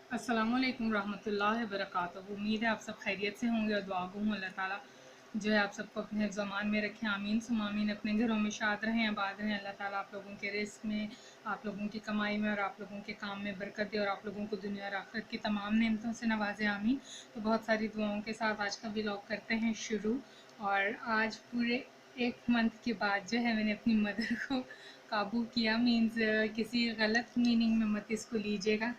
अस्सलामुअलैकुम रहमतुल्लाहि व बरकातहू। उम्मीद है आप सब खैरियत से होंगे और दुआ गो हूँ अल्लाह ताला जो है आप सबको अपने हिफ्ज़ अमान में रखें। आमीन सुम आमीन। अपने घरों में शाद रहें, आबाद रहें। अल्लाह ताला आप लोगों के रिस्क में, आप लोगों की कमाई में और आप लोगों के काम में बरकत दे और आप लोगों को दुनिया और आखिरत की तमाम नेमतों से नवाजे। आमीन। तो बहुत सारी दुआओं के साथ आज का व्लॉग करते हैं शुरू। और आज पूरे एक मंथ के बाद जो है मैंने अपनी मदर को काबू किया। मीन्स किसी गलत मीनिंग में मत इसको लीजिएगा।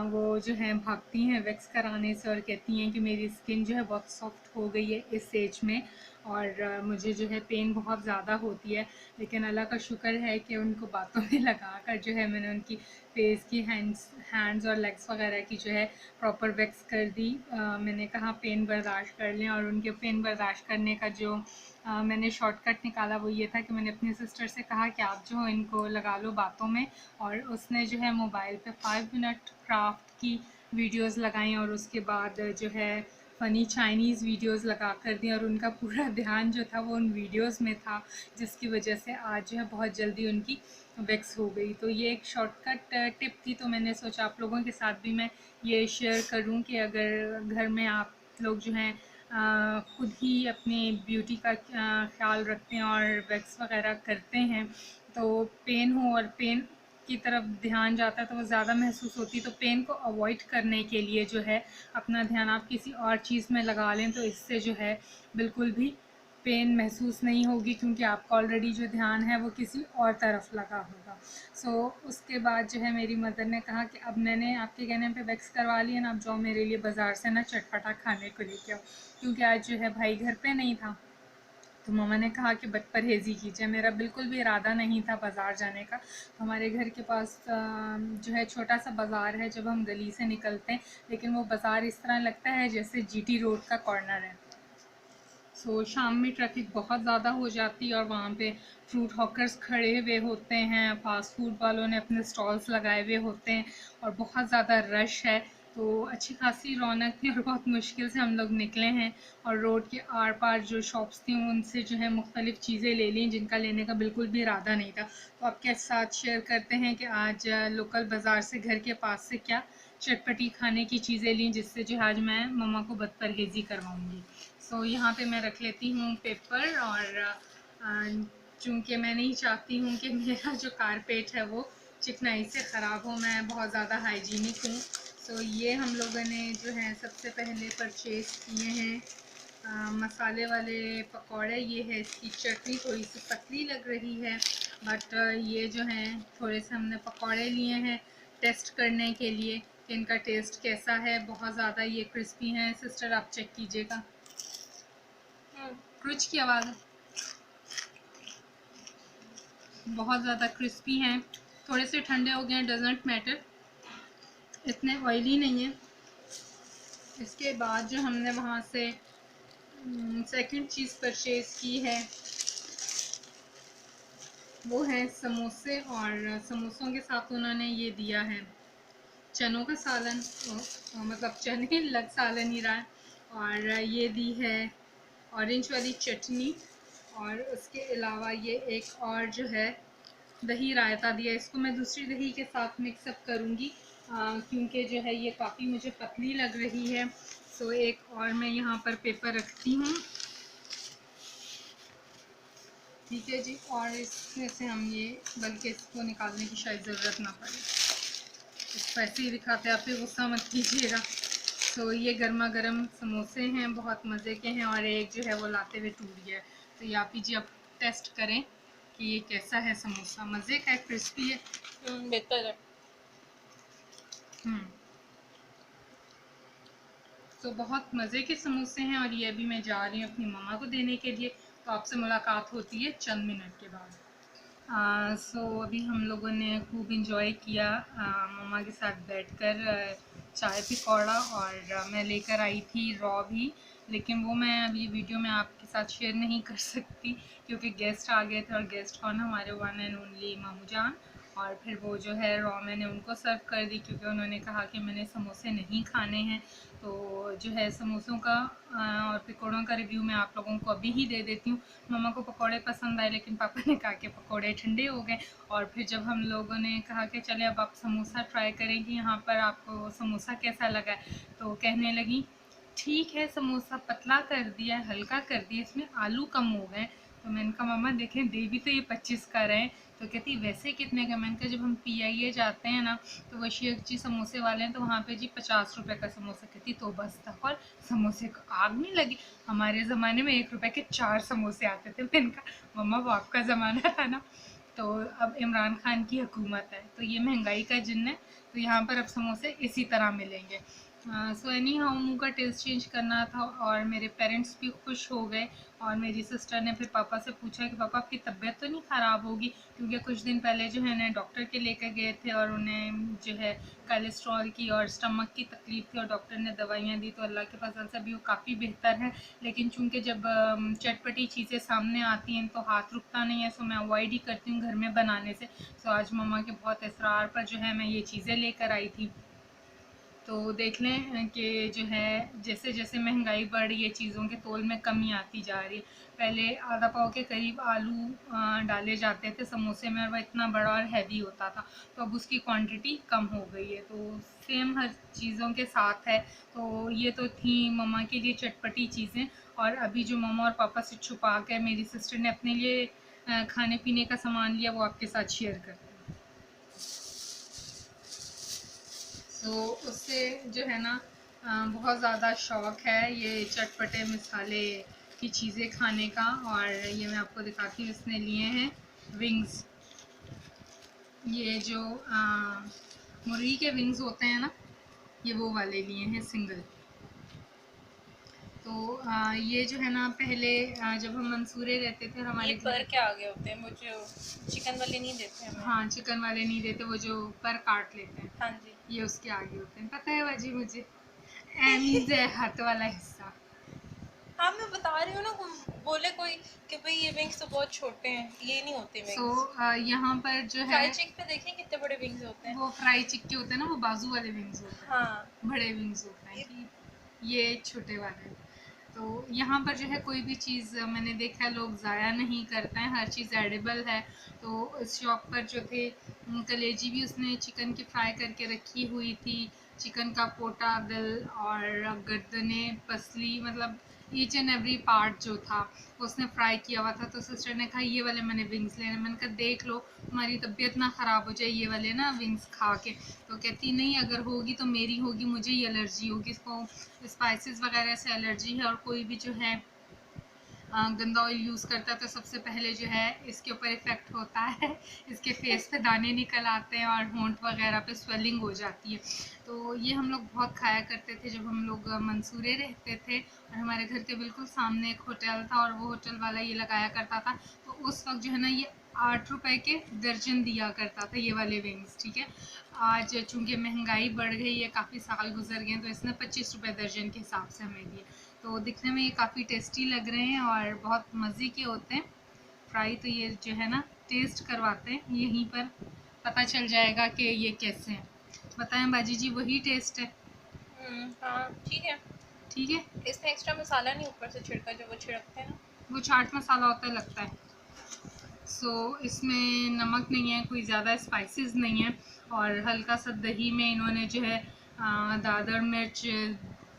वो जो है भागती हैं वैक्स कराने से और कहती हैं कि मेरी स्किन जो है बहुत सॉफ्ट हो गई है इस एज में और मुझे जो है पेन बहुत ज़्यादा होती है। लेकिन अल्लाह का शुक्र है कि उनको बातों में लगा कर जो है मैंने उनकी फेस की हैंड्स और लेग्स वगैरह की जो है प्रॉपर वैक्स कर दी। मैंने कहा पेन बर्दाश्त कर लें और उनके पेन बर्दाश्त करने का जो मैंने शॉर्टकट निकाला वो ये था कि मैंने अपनी सिस्टर से कहा कि आप जो इनको लगा लो बातों में। और उसने जो है मोबाइल पे 5 मिनट क्राफ्ट की वीडियोस लगाई और उसके बाद जो है फ़नी चाइनीज़ वीडियोस लगा कर दी और उनका पूरा ध्यान जो था वो उन वीडियोस में था, जिसकी वजह से आज जो है बहुत जल्दी उनकी वैक्स हो गई। तो ये एक शॉर्टकट टिप थी, तो मैंने सोचा आप लोगों के साथ भी मैं ये शेयर करूं कि अगर घर में आप लोग जो हैं खुद ही अपनी ब्यूटी का ख्याल रखते हैं और वैक्स वगैरह करते हैं, तो पेन हो और पेन की तरफ ध्यान जाता है तो वो ज़्यादा महसूस होती है। तो पेन को अवॉइड करने के लिए जो है अपना ध्यान आप किसी और चीज़ में लगा लें तो इससे जो है बिल्कुल भी पेन महसूस नहीं होगी, क्योंकि आपका ऑलरेडी जो ध्यान है वो किसी और तरफ लगा होगा। उसके बाद जो है मेरी मदर ने कहा कि अब मैंने आपके कहने पे वैक्स करवा लिया ना, अब जाओ मेरे लिए बाज़ार से ना चटपटा खाने को लेके आओ, क्योंकि आज जो है भाई घर पे नहीं था। तो मम्मा ने कहा कि बद परहेज़ी कीजिए। मेरा बिल्कुल भी इरादा नहीं था बाज़ार जाने का। हमारे घर के पास जो है छोटा सा बाज़ार है जब हम गली से निकलते हैं, लेकिन वो बाज़ार इस तरह लगता है जैसे जीटी रोड का कॉर्नर है। शाम में ट्रैफिक बहुत ज़्यादा हो जाती है और वहाँ पे फ्रूट हॉकर्स खड़े हुए होते हैं, फास्ट फूड वालों ने अपने स्टॉल्स लगाए हुए होते हैं और बहुत ज़्यादा रश है। तो अच्छी खासी रौनक थी और बहुत मुश्किल से हम लोग निकले हैं और रोड के आर पार जो शॉप्स थी उनसे जो है मुख्तलिफ़ चीज़ें ले लीं जिनका लेने का बिल्कुल भी इरादा नहीं था। तो आपके साथ शेयर करते हैं कि आज लोकल बाज़ार से घर के पास से क्या चटपटी खाने की चीज़ें लीं जिससे जो आज मैं मम्मा को बद परहेज़ी करवाऊँगी। यहाँ पे मैं रख लेती हूँ पेपर और चूँकि मैं नहीं चाहती हूँ कि मेरा जो कारपेट है वो चिकनाई से ख़राब हो, मैं बहुत ज़्यादा हाइजीनिक हूँ। ये हम लोगों ने जो है सबसे पहले परचेज़ किए हैं मसाले वाले पकौड़े। ये है इसकी चटनी, थोड़ी सी पतली लग रही है बट ये जो है थोड़े से हमने पकौड़े लिए हैं टेस्ट करने के लिए कि इनका टेस्ट कैसा है। बहुत ज़्यादा ये क्रिस्पी हैं सिस्टर, आप चेक कीजिएगा। क्रुच की आवाज़ है, बहुत ज़्यादा क्रिस्पी हैं। थोड़े से ठंडे हो गए हैं, डजेंट मैटर, इतने ऑयली नहीं है। इसके बाद जो हमने वहाँ से सेकंड चीज़ परचेज़ की है वो है समोसे, और समोसों के साथ उन्होंने ये दिया है चनों का सालन, मतलब चने लग सालन ही रहा है, और ये दी है ऑरेंज वाली चटनी, और उसके अलावा ये एक और जो है दही रायता दिया। इसको मैं दूसरी दही के साथ मिक्सअप करूँगी क्योंकि जो है ये काफ़ी मुझे पतली लग रही है। एक और मैं यहाँ पर पेपर रखती हूँ, ठीक है जी। और इसमें से हम ये, बल्कि इसको निकालने की शायद ज़रूरत ना पड़े, इसको ऐसे ही दिखाते, आप फिर गुस्सा मत कीजिएगा। ये गर्मा गर्म समोसे हैं, बहुत मज़े के हैं, और एक जो है वो लाते हुए टूट गया है। तो ये आप जी आप टेस्ट करें कि ये कैसा है समोसा। मज़े का है, क्रिस्पी है, बेहतर है। बहुत मज़े के समोसे हैं और ये अभी मैं जा रही हूँ अपनी मम्मा को देने के लिए। तो आपसे मुलाकात होती है चंद मिनट के बाद। अभी हम लोगों ने खूब इंजॉय किया मम्मा के साथ बैठकर चाय पकौड़ा, और मैं लेकर आई थी रॉ भी, लेकिन वो मैं अभी वीडियो में आपके साथ शेयर नहीं कर सकती क्योंकि गेस्ट आ गए थे। और गेस्ट कौन, हमारे वन एंड ओनली मामू जान और फिर वो जो है रॉ मैंने उनको सर्व कर दी, क्योंकि उन्होंने कहा कि मैंने समोसे नहीं खाने हैं। तो जो है समोसों का और पकौड़ों का रिव्यू मैं आप लोगों को अभी ही दे देती हूँ। मम्मा को पकौड़े पसंद आए, लेकिन पापा ने कहा कि पकौड़े ठंडे हो गए। और फिर जब हम लोगों ने कहा कि चले अब आप समोसा ट्राई करेंगी यहाँ पर, आपको समोसा कैसा लगा, तो कहने लगी ठीक है, समोसा पतला कर दिया है, हल्का कर दिया, इसमें आलू कम हो गए। तो मैंने कहा मम्मा देखें, दे भी तो ये 25 का रहे हैं। तो कहती वैसे कितने का। मैंने कहा जब हम PIA जाते हैं ना, तो वशीयत जी समोसे वाले हैं, तो वहाँ पे जी 50 रुपए का समोसा। कहती तो बस तक और समोसे को आग नहीं लगी। हमारे ज़माने में 1 रुपए के 4 समोसे आते थे। मैंने कहा मम्मा वो आपका ज़माना था ना। तो अब इमरान खान की हुकूमत है, तो ये महंगाई का जिन्न है, तो यहाँ पर अब समोसे इसी तरह मिलेंगे। सो एनी हाउ मुँह का टेस्ट चेंज करना था, और मेरे पेरेंट्स भी खुश हो गए। और मेरी सिस्टर ने फिर पापा से पूछा कि पापा आपकी तबीयत तो नहीं ख़राब होगी, क्योंकि कुछ दिन पहले जो है ना डॉक्टर के लेकर गए थे, और उन्हें जो है कोलेस्ट्रॉल की और स्टमक की तकलीफ़ थी, और डॉक्टर ने दवाइयाँ दी। तो अल्लाह के फजल से अभी वो काफ़ी बेहतर है, लेकिन चूंकि जब चटपटी चीज़ें सामने आती हैं तो हाथ रुकता नहीं है, सो मैं अवॉइड ही करती हूँ घर में बनाने से। सो आज मम्मा के बहुत इसरार पर जो है मैं ये चीज़ें लेकर आई थी। तो देख लें कि जो है जैसे जैसे महंगाई बढ़ रही है, चीज़ों के तोल में कमी आती जा रही है। पहले आधा पाव के करीब आलू डाले जाते थे समोसे में, और वह इतना बड़ा और हैवी होता था। तो अब उसकी क्वांटिटी कम हो गई है। तो सेम हर चीज़ों के साथ है। तो ये तो थी मम्मा के लिए चटपटी चीज़ें। और अभी जो मम्मा और पापा से छुपा कर मेरी सिस्टर ने अपने लिए खाने पीने का सामान लिया, वो आपके साथ शेयर करते हैं। तो उससे जो है ना बहुत ज़्यादा शौक़ है ये चटपटे मसाले की चीज़ें खाने का। और ये मैं आपको दिखाती हूँ, इसने लिए हैं विंग्स। ये जो मुर्गी के विंग्स होते हैं ना, ये वो वाले लिए हैं सिंगल। तो ये जो है ना पहले जब हम मंसूरे रहते थे और हमारे पर क्या आगे होते हैं, वो जो चिकन वाले नहीं देते हमें। हाँ, चिकन वाले नहीं देते, वो जो पर काट लेते हैं। हाँ जी, ये उसके आगे होते हैं, पता है बाजी मुझे। मीन्स है हाथ वाला हिस्सा। हाँ मैं बता रही हूँ ना, बोले कोई कि भाई ये विंग्स तो बहुत छोटे हैं, ये नहीं होते सो विंग्स। यहाँ पर जो है फ्राई चिक पे देखें कितने बड़े विंग्स होते हैं। वो फ्राई चिक्के होते हैं ना, वो बाजू वाले विंग्स होते हैं। हाँ, बड़े विंग्स होते हैं कि ये छोटे वाले। तो यहाँ पर जो है कोई भी चीज़ मैंने देखा है लोग ज़ाया नहीं करते हैं, हर चीज़ एडिबल है। तो इस शॉप पर जो थे कलेजी भी उसने चिकन की फ्राई करके रखी हुई थी, चिकन का पोटा, दिल और गर्दने, पसली, मतलब ईच एंड एवरी पार्ट जो था उसने फ्राई किया हुआ था। तो सिस्टर ने कहा ये वाले मैंने विंग्स लेने। मैंने कहा देख लो तुम्हारी तबीयत ना ख़राब हो जाए ये वाले ना विंग्स खा के। तो कहती नहीं, अगर होगी तो मेरी होगी, मुझे ही एलर्जी होगी, इसको स्पाइसेस वगैरह से एलर्जी है। और कोई भी जो है गंदा ऑयल यूज़ करता है तो सबसे पहले जो है इसके ऊपर इफ़ेक्ट होता है, इसके फेस पे दाने निकल आते हैं और होंठ वगैरह पे स्वेलिंग हो जाती है। तो ये हम लोग बहुत खाया करते थे जब हम लोग मंसूरे रहते थे, और हमारे घर के बिल्कुल सामने एक होटल था, और वो होटल वाला ये लगाया करता था। तो उस वक्त जो है ना ये 8 रुपए के दर्जन दिया करता था ये वाले विंग्स, ठीक है। आज चूँकि महंगाई बढ़ गई है, काफ़ी साल गुजर गए हैं, तो इसने 25 रुपये दर्जन के हिसाब से हमें दिए। तो दिखने में ये काफ़ी टेस्टी लग रहे हैं और बहुत मज़े के होते हैं फ्राई। तो ये जो है ना टेस्ट करवाते हैं, यहीं पर पता चल जाएगा कि ये कैसे हैं। बताएं बाजी जी, वही टेस्ट है? हाँ ठीक है। ठीक है, इसमें एक्स्ट्रा मसाला नहीं ऊपर से छिड़का, जो वो छिड़कते हैं ना, वो चाट मसाला होता है लगता है। सो इसमें नमक नहीं है, कोई ज़्यादा स्पाइसेस नहीं है, और हल्का सा दही में इन्होंने जो है दादर मिर्च,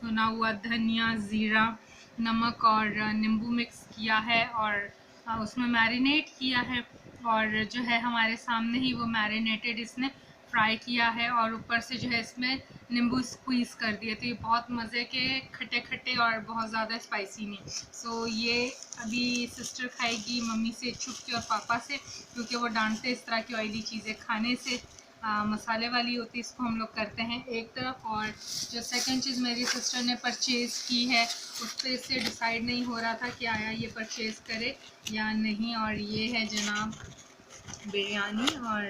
भुना हुआ धनिया, ज़ीरा, नमक और नींबू मिक्स किया है, और उसमें मैरिनेट किया है। और जो है हमारे सामने ही वो मैरिनेटेड इसने फ्राई किया है, और ऊपर से जो है इसमें नींबू स्क्वीज़ कर दिए। तो ये बहुत मज़े के खट्टे खट्टे और बहुत ज़्यादा स्पाइसी नहीं। सो ये अभी सिस्टर खाएगी मम्मी से छुप के और पापा से, क्योंकि वो डांटते इस तरह की ऑयली चीज़ें खाने से। मसाले वाली होती है, इसको हम लोग करते हैं एक तरफ। और जो सेकंड चीज़ मेरी सिस्टर ने परचेज़ की है, उस पर इससे डिसाइड नहीं हो रहा था कि आया ये परचेज़ करे या नहीं। और ये है जनाब बिरयानी, और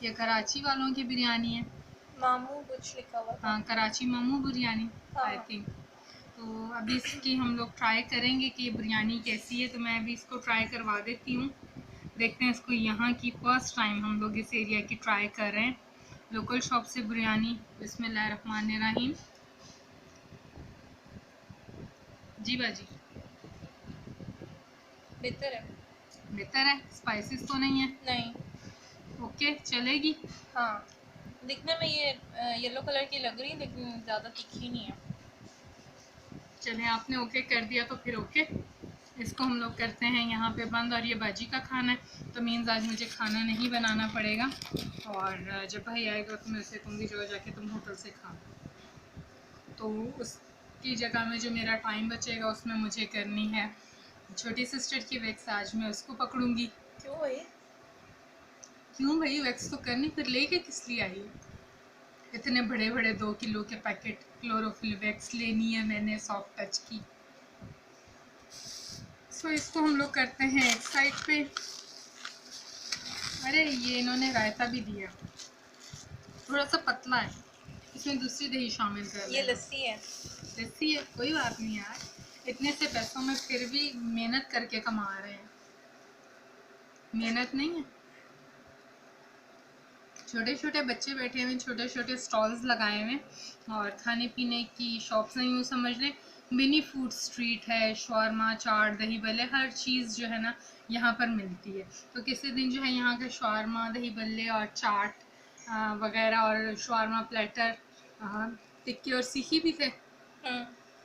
ये कराची वालों की बिरयानी है। मामू कुछ लिखा हुआ था। हाँ, कराची मामू बिरयानी आई हाँ। थिंक। तो अभी इसकी हम लोग ट्राई करेंगे कि ये बिरयानी कैसी है। तो मैं अभी इसको ट्राई करवा देती हूँ। देखते हैं इसको। यहाँ की फर्स्ट टाइम हम लोग इस एरिया की ट्राई कर रहे हैं, लोकल शॉप से बिरयानी। बिस्मिल्लाहिर्रहमानिर्रहीम। जी बाजी, बेहतर है। बेहतर है, स्पाइसेस तो नहीं है? नहीं। ओके, चलेगी। हाँ, दिखने में ये येलो कलर की लग रही है, लेकिन ज़्यादा तीखी नहीं है। चलें, आपने ओके कर दिया तो फिर ओके। इसको हम लोग करते हैं यहाँ पे बंद। और ये बाजी का खाना है, तो मीन्स आज मुझे खाना नहीं बनाना पड़ेगा। और जब भाई आएगा तो मैं उसे कहूँगी जो जाके तुम होटल से खा, तो उसकी जगह में जो मेरा टाइम बचेगा उसमें मुझे करनी है छोटी सिस्टर की वैक्स। आज मैं उसको पकड़ूंगी। क्यों भाई? क्यों भाई, वैक्स तो करनी, फिर लेके किस लिए आई? इतने बड़े बड़े 2 किलो के पैकेट क्लोरोफिल वैक्स लेनी है मैंने सॉफ्ट टच की। सो इसको हम लोग करते हैं एक साइड पे। अरे ये इन्होंने रायता भी दिया, थोड़ा सा पतला है, इसमें दूसरी दही शामिल कर ये लेना। लस्सी है। लस्सी है, कोई बात नहीं यार, इतने से पैसों में फिर भी मेहनत करके कमा रहे हैं, मेहनत नहीं है। छोटे छोटे बच्चे बैठे हुए, छोटे छोटे स्टॉल्स लगाए हुए, और खाने पीने की शॉप्स नहीं, यूँ समझ लें मिनी फूड स्ट्रीट है। शवारमा, चाट, दही बल्ले, हर चीज़ जो है ना यहाँ पर मिलती है। तो किसी दिन जो है यहाँ का शवारमा, दही बल्ले और चाट वगैरह, और शवारमा प्लेटर, टिक्की और सीखी भी थे,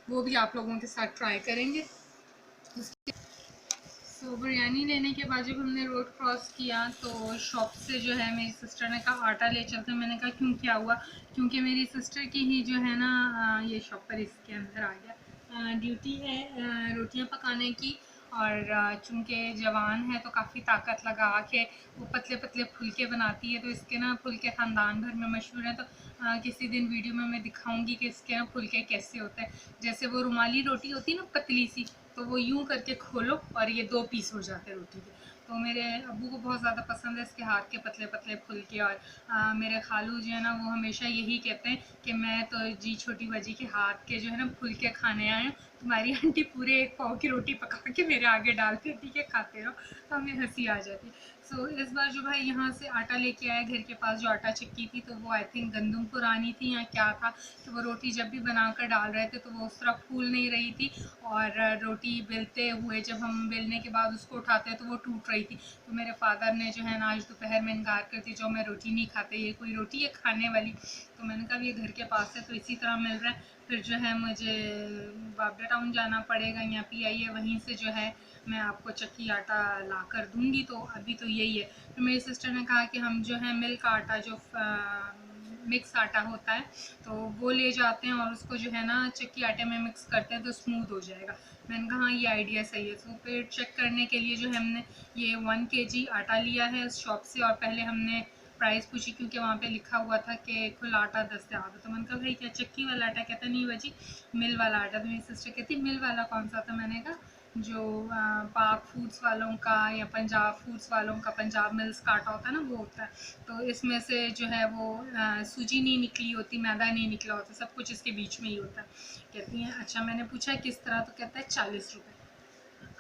वो भी आप लोगों के साथ ट्राई करेंगे। तो बिरयानी लेने के बाद जब हमने रोड क्रॉस किया तो शॉप से जो है मेरी सिस्टर ने कहा आटा ले चलते। मैंने कहा क्यों, क्या हुआ? क्योंकि मेरी सिस्टर की ही जो है ना ये शॉप पर इसके अंदर आ गया ड्यूटी है रोटियां पकाने की। और चूँकि जवान है तो काफ़ी ताकत लगा के वो पतले पतले फुलके बनाती है, तो इसके ना फुलके ख़ानदान भर में मशहूर हैं। तो किसी दिन वीडियो में मैं दिखाऊंगी कि इसके ना फुलके कैसे होते हैं। जैसे वो रुमाली रोटी होती है ना पतली सी, तो वो यूं करके खोलो और ये 2 पीस हो जाते हैं रोटी के। तो मेरे अब्बू को बहुत ज़्यादा पसंद है इसके हाथ के पतले पतले फुलके। और मेरे खालू जो है ना वो हमेशा यही कहते हैं कि मैं तो जी छोटी बाजी के हाथ के जो है ना फुलके खाने आए हूँ, तुम्हारी आंटी पूरे 1 पाव की रोटी पका के मेरे आगे डाल देती है, खाते रहो। तो हमें हंसी आ जाती। सो इस बार जो भाई यहाँ से आटा लेके आया, घर के पास जो आटा चक्की थी, तो वो आई थिंक गंदम पुरानी थी या क्या था, कि वो रोटी जब भी बना कर डाल रहे थे तो वो उस तरह फूल नहीं रही थी। और रोटी बेलते हुए जब हम बेलने के बाद उसको उठाते हैं तो वो टूट रही थी। तो मेरे फादर ने जो है ना आज दोपहर में इनकार कर दी, जो मैं रोटी नहीं खाते, ये कोई रोटी है खाने वाली? तो मैंने कहा ये घर के पास है तो इसी तरह मिल रहा है, फिर जो है मुझे बाबरा टाउन जाना पड़ेगा या PI है, वहीं से जो है मैं आपको चक्की आटा ला कर दूँगी। तो अभी तो यही है। तो मेरी सिस्टर ने कहा कि हम जो है मिल का आटा, जो मिक्स आटा होता है, तो वो ले जाते हैं और उसको जो है ना चक्की आटे में मिक्स करते हैं तो स्मूथ हो जाएगा। मैंने कहा हाँ ये आइडिया सही है। तो फिर चेक करने के लिए जो है हमने ये 1 kg आटा लिया है उस शॉप से। और पहले हमने प्राइस पूछी क्योंकि वहाँ पे लिखा हुआ था कि खुला आटा दस्तयाब है। तो मैंने कहा भाई क्या चक्की वाला आटा? कहता नहीं बची मिल वाला आटा। तो मेरी सिस्टर कहती मिल वाला कौन सा था? मैंने कहा जो पाक फूड्स वालों का या पंजाब फूड्स वालों का, पंजाब मिल्स का आटा होता है ना, वो होता है। तो इसमें से जो है वो सूजी नहीं निकली होती, मैदा नहीं निकला होता, सब कुछ इसके बीच में ही होता है। कहती हैं अच्छा। मैंने पूछा किस तरह? तो कहता है 40 रुपये।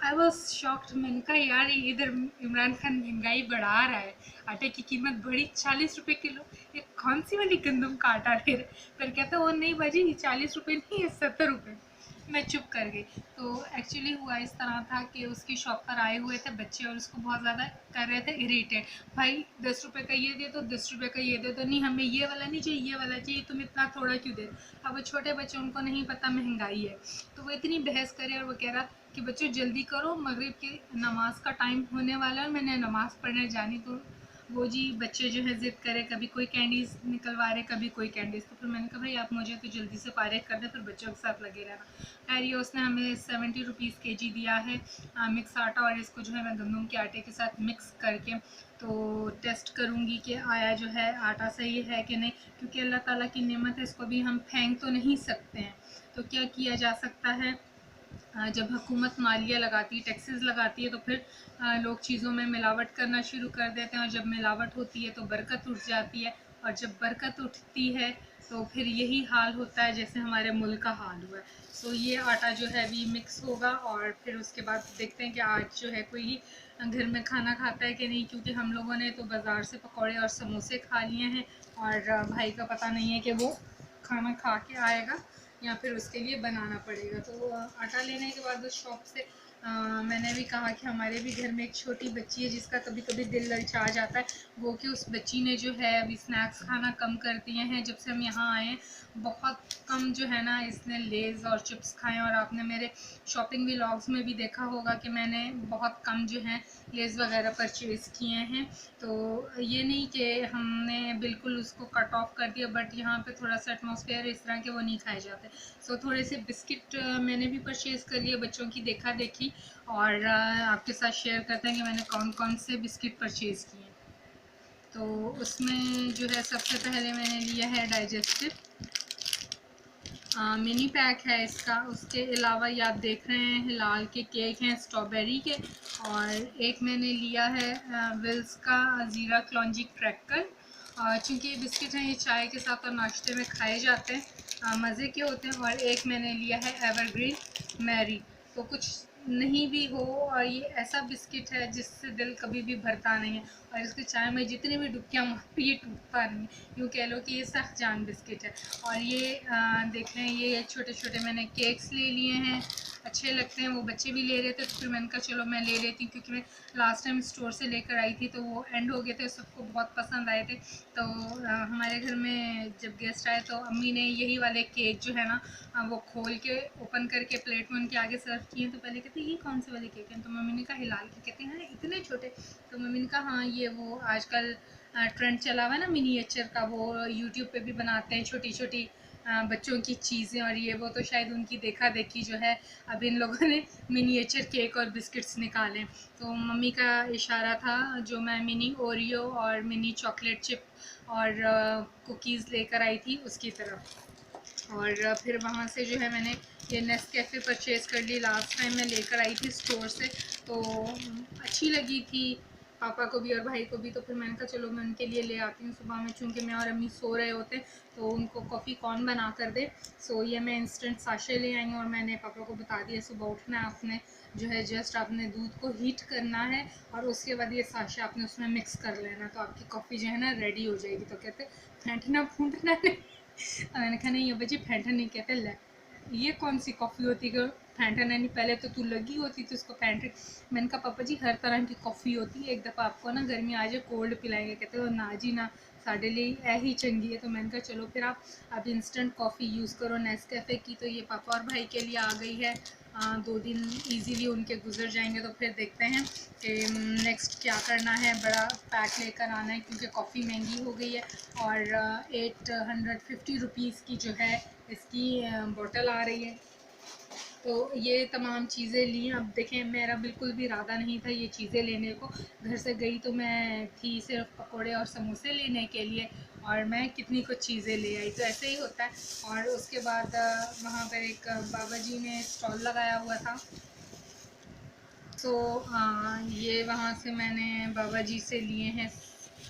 I was shocked. मैंने कहा यार इधर इमरान खान महंगाई बढ़ा रहा है, आटे की कीमत बढ़ी, 40 रुपये किलो, ये कौन सी वाली गंदम का आटा ले रहे? फिर कहता वो नहीं बाजी 40 रुपये नहीं है 70 रुपये। मैं चुप कर गई। तो एक्चुअली हुआ इस तरह था कि उसकी शॉप पर आए हुए थे बच्चे और उसको बहुत ज़्यादा कर रहे थे इरीटेड, भाई 10 रुपये का ये दे दो, 10 रुपये का ये दे दो, नहीं हमें ये वाला नहीं चाहिए, ये वाला चाहिए, तुम इतना थोड़ा क्यों दे? अब वो छोटे बच्चे, उनको नहीं पता महंगाई है, तो वो इतनी बहस करे। और वो कह रहा कि बच्चों जल्दी करो, मगरिब की नमाज का टाइम होने वाला है, मैंने नमाज़ पढ़ने जानी। तो वो जी बच्चे जो है ज़िद करे, कभी कोई कैंडीज़ निकलवा रहे, कभी कोई कैंडीज़। तो फिर मैंने कहा भाई आप मुझे तो जल्दी से फारिग कर दें, फिर बच्चों के साथ लगे रहना। खैर ये उसने हमें 70 रुपीज़ kg दिया है मिक्स आटा। और इसको जो है मैं गंदम के आटे के साथ मिक्स करके तो टेस्ट करूँगी कि आया जो है आटा सही है कि नहीं, क्योंकि अल्लाह ताला की नेमत है, इसको भी हम फेंक तो नहीं सकते हैं। तो क्या किया जा सकता है, जब हुकूमत मालिया लगाती है, टैक्सेस लगाती है, तो फिर लोग चीज़ों में मिलावट करना शुरू कर देते हैं, और जब मिलावट होती है तो बरकत उठ जाती है। और जब बरकत उठती है तो फिर यही हाल होता है जैसे हमारे मुल्क का हाल हुआ है। सो ये आटा जो है अभी मिक्स होगा और फिर उसके बाद देखते हैं कि आज जो है कोई घर में खाना खाता है कि नहीं, क्योंकि हम लोगों ने तो बाज़ार से पकौड़े और समोसे खा लिए हैं और भाई का पता नहीं है कि वो खाना खा के आएगा या फिर उसके लिए बनाना पड़ेगा। तो आटा लेने के बाद उस शॉप से मैंने भी कहा कि हमारे भी घर में एक छोटी बच्ची है जिसका कभी कभी दिल ललचा जाता है, वो कि उस बच्ची ने जो है अभी स्नैक्स खाना कम कर दिए हैं जब से हम यहाँ आए हैं। बहुत कम जो है ना इसने लेज़ और चिप्स खाए, और आपने मेरे शॉपिंग व्लॉग्स में भी देखा होगा कि मैंने बहुत कम जो है लेज़ वगैरह परचेज़ किए हैं। तो ये नहीं कि हमने बिल्कुल उसको कट ऑफ कर दिया, बट यहाँ पे थोड़ा सा एटमॉस्फेयर इस तरह के वो नहीं खाए जाते। सो थोड़े से बिस्किट मैंने भी परचेज़ कर लिए बच्चों की देखा देखी, और आपके साथ शेयर करते हैं कि मैंने कौन कौन से बिस्किट परचेज़ किए। तो उसमें जो है सबसे पहले मैंने लिया है डाइजेस्टिव, मिनी पैक है इसका। उसके अलावा ये आप देख रहे हैं हिलाल के केक हैं स्ट्रॉबेरी के, और एक मैंने लिया है विल्स का ज़ीरा क्लॉन्जी क्रैकर। चूँकि ये बिस्किट हैं ये चाय के साथ और नाश्ते में खाए जाते हैं, मज़े के होते हैं। और एक मैंने लिया है एवरग्रीन मैरी। तो कुछ नहीं भी हो, और ये ऐसा बिस्किट है जिससे दिल कभी भी भरता नहीं है, और इसकी चाय में जितनी भी डुबकियाँ मारो ये टूटता नहीं, यूँ कह लो कि ये सख्त जान बिस्किट है। और ये देख रहे हैं ये छोटे छोटे मैंने केक्स ले लिए हैं, अच्छे लगते हैं, वो बच्चे भी ले रहे थे तो फिर मैंने कहा चलो मैं ले लेती हूँ, क्योंकि मैं लास्ट टाइम स्टोर से लेकर आई थी तो वो एंड हो गए थे, सबको बहुत पसंद आए थे। तो हमारे घर में जब गेस्ट आए तो अम्मी ने यही वाले केक जो है ना वो खोल के ओपन करके प्लेट में उनके आगे सर्व किए। तो पहले कहते ये कौन से वाले केक हैं, तो मम्मी ने कहा हिलाल के। कहते हैं इतने छोटे, तो मम्मी ने कहा हाँ ये वो आजकल ट्रेंड चला हुआ है ना मिनिएचर का, वो यूट्यूब पे भी बनाते हैं छोटी छोटी बच्चों की चीज़ें, और ये वो तो शायद उनकी देखा देखी जो है अब इन लोगों ने मिनिएचर केक और बिस्किट्स निकाले। तो मम्मी का इशारा था जो मैं मिनी ओरियो और मिनी चॉकलेट चिप और कुकीज़ लेकर आई थी उसकी तरफ। और फिर वहाँ से जो है मैंने ये नेस्कैफ़े परचेज़ कर ली, लास्ट टाइम मैं लेकर आई थी स्टोर से, तो अच्छी लगी थी पापा को भी और भाई को भी। तो फिर मैंने कहा चलो मैं उनके लिए ले आती हूँ सुबह में, चूँकि मैं और अम्मी सो रहे होते तो उनको कॉफ़ी कौन बना कर दे। सो ये मैं इंस्टेंट साशे ले आई हूँ, और मैंने पापा को बता दिया सुबह उठना है आपने जो है जस्ट आपने दूध को हीट करना है और उसके बाद ये साशे आपने उसमें मिक्स कर लेना, तो आपकी कॉफ़ी जो है ना रेडी हो जाएगी। तो कहते फेंटना फूटना नहीं। मैंने कहा नहीं अब्बा जी फेंटना नहीं। कहते ले ये कौन सी कॉफ़ी होती है फेंटना नहीं, पहले तो तू लगी होती थी उसको फेंट। मैंने कहा पापा जी हर तरह की कॉफ़ी होती है, एक दफ़ा आपको ना गर्मी आ जाए कोल्ड पिलाएंगे। कहते हो ना जी ना साढ़े लिए यही चंगी है। तो मैंने कहा चलो फिर आप अब इंस्टेंट कॉफ़ी यूज़ करो नेस्कैफ़े की। तो ये पापा और भाई के लिए आ गई है, 2 दिन इजीली उनके गुजर जाएंगे। तो फिर देखते हैं कि नेक्स्ट क्या करना है, बड़ा पैक लेकर आना है क्योंकि कॉफ़ी महंगी हो गई है, और 850 रुपीज़ की जो है इसकी बोतल आ रही है। तो ये तमाम चीज़ें ली। अब देखें मेरा बिल्कुल भी इरादा नहीं था ये चीज़ें लेने को, घर से गई तो मैं थी सिर्फ पकोड़े और समोसे लेने के लिए, और मैं कितनी कुछ चीज़ें ले आई। तो ऐसे ही होता है। और उसके बाद वहाँ पर एक बाबा जी ने स्टॉल लगाया हुआ था, तो ये वहाँ से मैंने बाबा जी से लिए हैं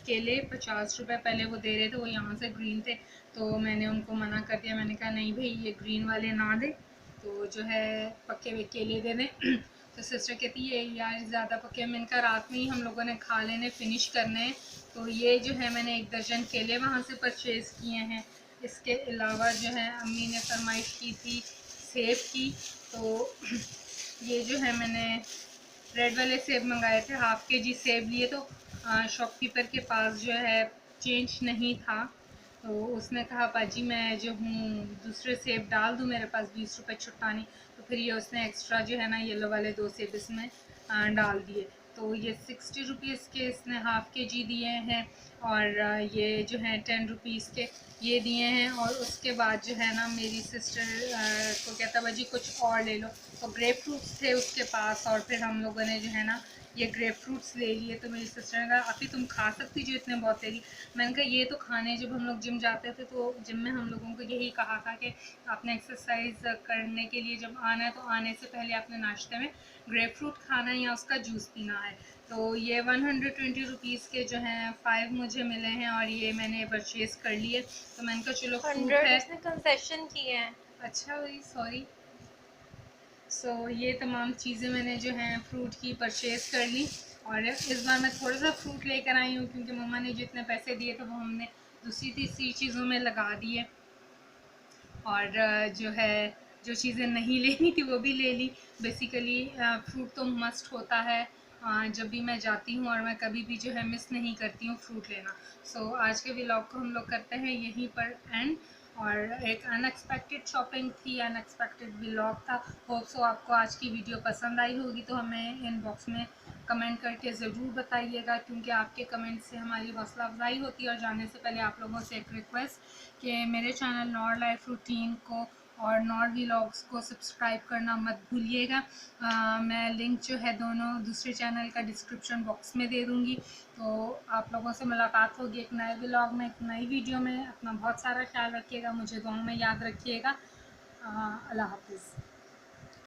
केले 50 रुपये पहले वो दे रहे थे, वो यहाँ से ग्रीन थे तो मैंने उनको मना कर दिया। मैंने कहा नहीं भाई ये ग्रीन वाले ना दे, तो जो है पके हुए केले दे दें। तो सिस्टर कहती है यार ज़्यादा पके, मैंने कहा रात में ही हम लोगों ने खा लेने फिनिश करने हैं। तो ये जो है मैंने 1 दर्जन केले वहाँ से परचेज़ किए हैं। इसके अलावा जो है अम्मी ने फरमाइश की थी सेब की, तो ये जो है मैंने रेड वाले सेब मंगाए थे, हाफ़ के जी सेब लिए। तो शॉपकीपर के पास जो है चेंज नहीं था, तो उसने कहा पाजी मैं जो हूँ दूसरे सेब डाल दूँ, मेरे पास 20 रुपये छुट्टा नहीं। तो फिर ये उसने एक्स्ट्रा जो है ना येलो वाले 2 सेब इसमें डाल दिए। तो ये 60 रुपीज़ के इसने हाफ़ के जी दिए हैं, और ये जो है 10 रुपीज़ के ये दिए हैं। और उसके बाद जो है ना मेरी सिस्टर को कहता बाजी कुछ और ले लो, तो ग्रेप फ्रूट्स थे उसके पास, और फिर हम लोगों ने जो है ना ये ग्रेप फ्रूट्स ले लिए। तो मेरी सिस्टर ने कहा अभी तुम खा सकती जो इतने बहुत ले ली। मैंने कहा ये तो खाने, जब हम लोग जिम जाते थे तो जिम में हम लोगों को यही कहा था कि आपने एक्सरसाइज करने के लिए जब आना है तो आने से पहले आपने नाश्ते में ग्रेप फ्रूट खाना है या उसका जूस पीना है। तो ये 120 रुपीज़ के जो हैं 5 मुझे मिले हैं और ये मैंने परचेज़ कर लिए। तो मैंने कहा चलो फ्रूट 100 है। उसने कंसेशन किए हैं। अच्छा भाई सॉरी। ये तमाम चीज़ें मैंने जो हैं फ्रूट की परचेज़ कर ली। और इस बार मैं थोड़ा सा फ्रूट लेकर आई हूँ क्योंकि मम्मा ने जितने पैसे दिए थे वो हमने दूसरी तीसरी चीज़ों में लगा दिए। और जो है जो चीज़ें नहीं लेनी थी वो भी ले ली। बेसिकली फ्रूट तो मस्ट होता है जब भी मैं जाती हूँ, और मैं कभी भी जो है मिस नहीं करती हूँ फ्रूट लेना। आज के व्लॉग को हम लोग करते हैं यहीं पर एंड। और एक अनएक्सपेक्टेड शॉपिंग थी, अनएक्सपेक्टेड व्लॉग था। होप सो आपको आज की वीडियो पसंद आई होगी। तो हमें इनबॉक्स में कमेंट करके ज़रूर बताइएगा क्योंकि आपके कमेंट से हमारी हौसला अफजाई होती है। और जाने से पहले आप लोगों से एक रिक्वेस्ट कि मेरे चैनल नॉर लाइफ रूटीन को और नॉर व्लॉग्स को सब्सक्राइब करना मत भूलिएगा। मैं लिंक जो है दोनों दूसरे चैनल का डिस्क्रिप्शन बॉक्स में दे दूँगी। तो आप लोगों से मुलाकात होगी एक नए व्लॉग में, एक नई वीडियो में। अपना बहुत सारा ख्याल रखिएगा, मुझे दुआओं में याद रखिएगा। अल्लाह हाफिज़।